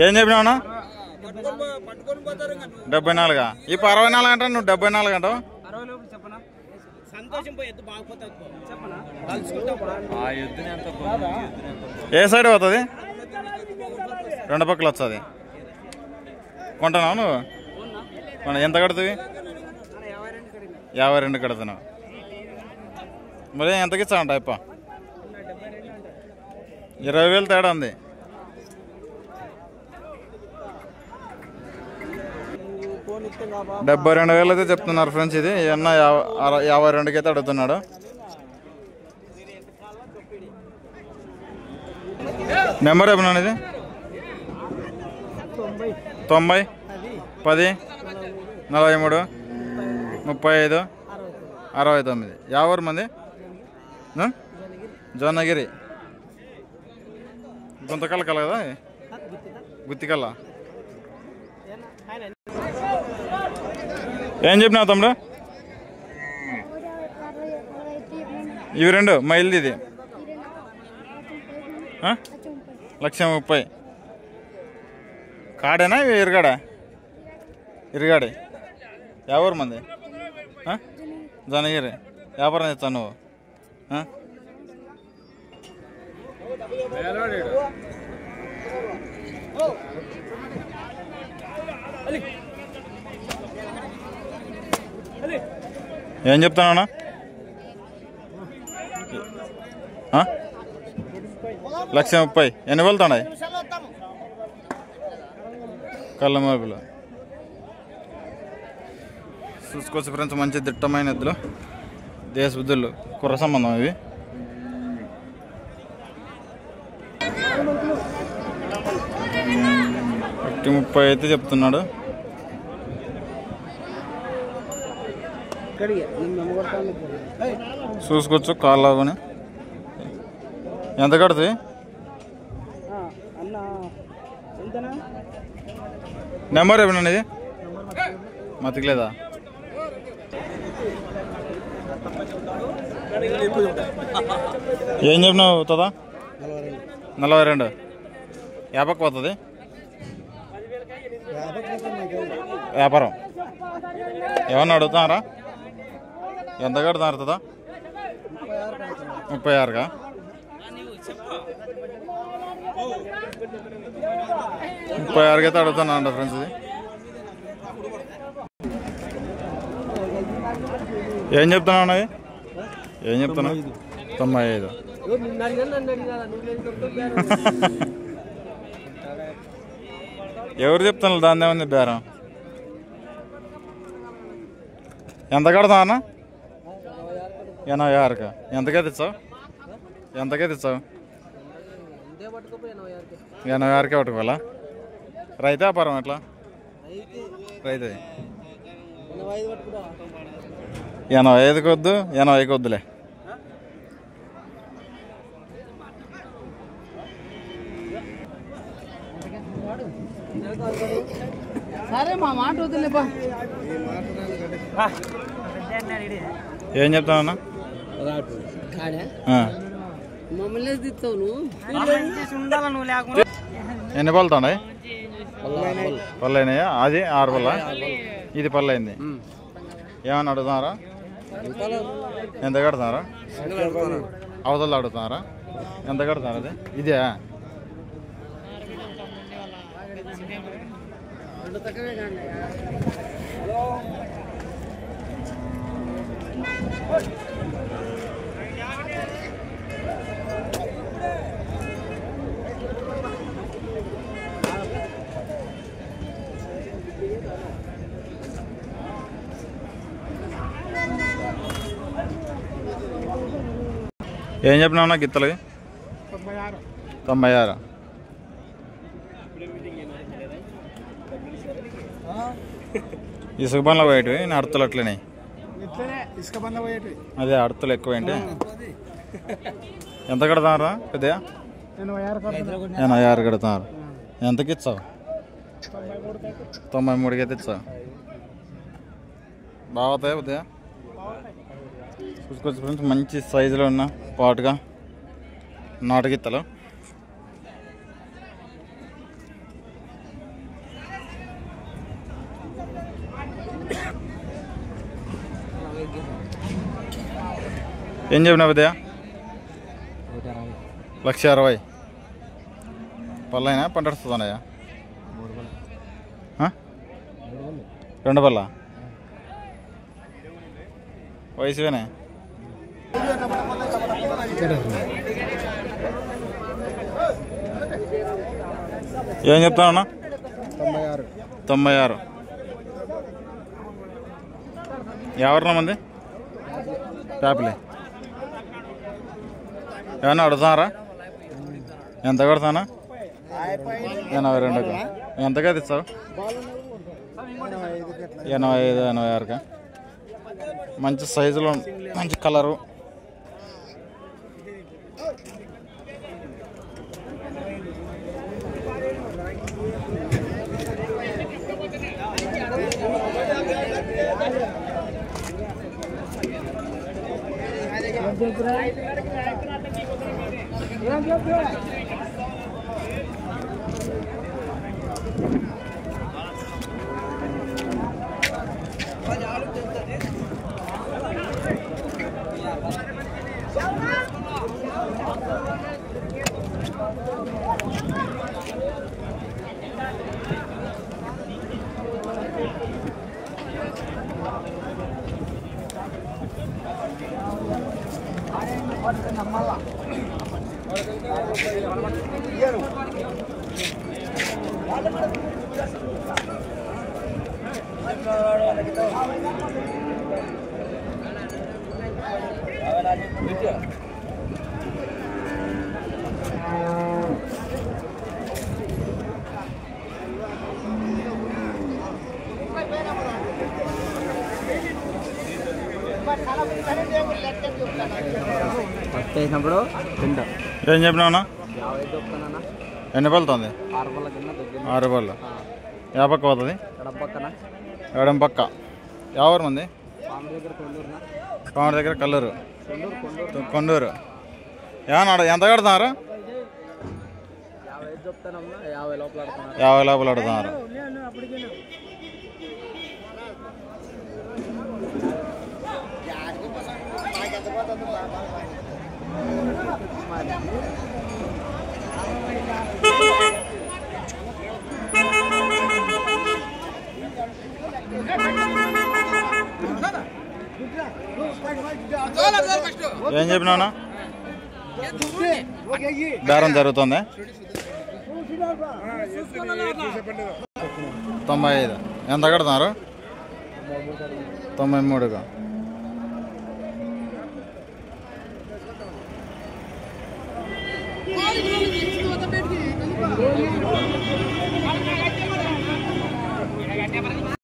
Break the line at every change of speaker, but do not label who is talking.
ఏం చెప్పినావునా 74 ఇప్పుడు 64 అంటావు నువ్వు 74 అంటావు ఏ సైడ్ పోతుంది రెండు పక్కలు వస్తుంది కొంటున్నావు నువ్వు ఎంత కడుతుంది 52 కడుతున్నావు మరి ఎంతకి ఇస్తావంట అప్ప 20,000 తేడా ఉంది $72,000 అయితే చెప్తున్నారు ఫ్రెండ్స్ ఇది అన్న 52కి అయితే అడుగుతున్నాడు నెంబర్ ఏమన్నా ఇది 90 10 43 35 69 ఎవరు మంది జొన్నగిరి గుంతకల్ కల కదా గుత్తికల్ల ఏం చెప్పినావు తమ్ముడు ఇవి రెండు మైల్ది ఇది 1,30,000 కాడేనా ఇవి ఇరుగాడే ఎవరు మంది జొన్నగిరి వ్యాపారం చేస్తాను నువ్వు ఏం చెప్తానన్నా 1,30,000 ఎన్ని వెళ్తున్నాయి కళ్ళ మోపులు చూసుకోవచ్చు ఫ్రెండ్స్ మంచి దిట్టమైన ఎద్దులు దేశబుద్ధులు కుర్ర సంబంధం ఇవి $30,000 అయితే చెప్తున్నాడు చూసుకోవచ్చు కాళ్ళని ఎంత కడుతుంది నెంబర్ ఏమన్నా ఇది మతికలేదా ఏం చెప్పినావు అవుతుందా 42 యాభైకి పోతుంది వ్యాపారం ఏమన్నా అడుగుతున్నారా ఎంత కడుతున్నారు అవుతుందా 36గా 36 అయితే అడుగుతున్నా అంట ఫ్రెండ్స్ ఇది ఏం చెప్తున్నావు అన్నది ఏం చెప్తున్నావు 95 ఎవరు చెప్తున్నా దాన్ని ఏముంది బేరం ఎంత కడతావు అన్న 86కా ఎంతకైతే ఇచ్చావు 86కే పట్టుకోవాలా రైతే వ్యాపారం ఎట్లా రైతే 85కి వద్దు 80కి వద్దులే
సరే మా మాట వద్దులేపా
ఏం చెప్తావన్నా ఎన్ని పళ్ళతో పళ్ళు అయినాయా అది 6 పళ్ళ ఇది పళ్ళు అయింది ఏమన్నా అడుగుతున్నారా ఎంత కడుతున్నారా అవతల అడుగుతున్నారా ఎంత కడుతున్నారు అది ఇదే ఏం చెప్పినావునా గిత్తలకి 96 ఇసుక పనులు పోయేటివి నేను అడతలు అట్లనే అదే అడతలు ఎక్కువ ఏంటి ఎంత కడతారా పెద్దగా 86 కడతారు ఎంతకి ఇచ్చావు 93కి అయితే ఇచ్చావు బాగుతాయా పెద్దగా చూసుకోవచ్చు ఫ్రెండ్స్, మంచి సైజులో ఉన్న పాటుగా నాటుగిత్తలు. ఏం చెప్పినా పెద్దయా? 1,60,000. పళ్ళైనా పంట వస్తుందన్నయ్యా? 2 పళ్ళ వయసువేనే. ఏం చెప్తానన్నా? 96. ఎవరినా మంది ప్యాపిలే? ఏమన్నా అడుగుతున్నారా? ఎంత కొడతానా? 82. ఎంతగా ఇస్తావు? 85, 86. మంచి సైజులో మంచి కలరు.
వేసినప్పుడు
ఏం చెప్పినావునా? ఎన్ని పళ్ళుతుంది? 6 పళ్ళు. ఏ పక్క పోతుంది? ఎడం పక్క. ఎవరు మంది? పాముడి దగ్గర కల్లూరు, కొండూరు. ఏమన్నా ఎంత కడుతున్నారు? 50 లోపల అడుగుతున్నారు. ఏం చెప్పినావునా? బేరం జరుగుతుంది. 95. ఎంత కడుతున్నారు? 93గా.